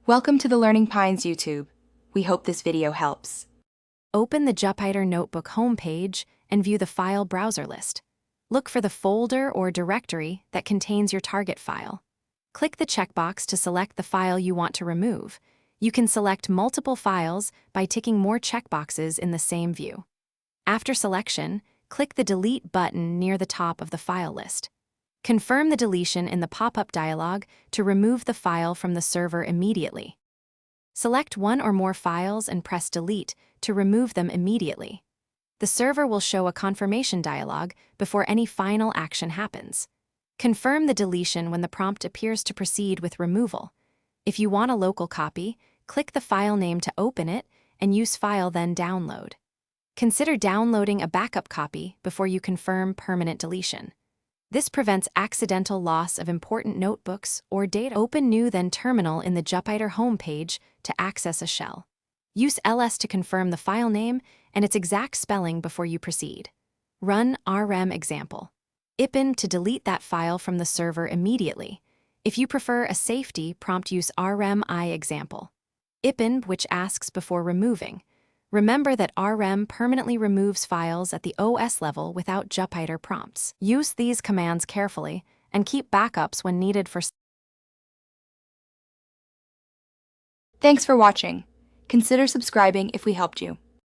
Welcome to the Learning Pines YouTube. We hope this video helps. Open the Jupyter Notebook homepage and view the file browser list. Look for the folder or directory that contains your target file. Click the checkbox to select the file you want to remove. You can select multiple files by ticking more checkboxes in the same view. After selection, click the Delete button near the top of the file list. Confirm the deletion in the pop-up dialog to remove the file from the server immediately. Select one or more files and press Delete to remove them immediately. The server will show a confirmation dialog before any final action happens. Confirm the deletion when the prompt appears to proceed with removal. If you want a local copy, click the file name to open it and use File then Download. Consider downloading a backup copy before you confirm permanent deletion. This prevents accidental loss of important notebooks or data. Open New then Terminal in the Jupyter homepage to access a shell. Use ls to confirm the file name and its exact spelling before you proceed. Run rm example. Ipin to delete that file from the server immediately. If you prefer a safety prompt, use rmi example. Ipin, which asks before removing. Remember that RM permanently removes files at the OS level without Jupyter prompts. Use these commands carefully and keep backups when needed for. Thanks for watching. Consider subscribing if we helped you.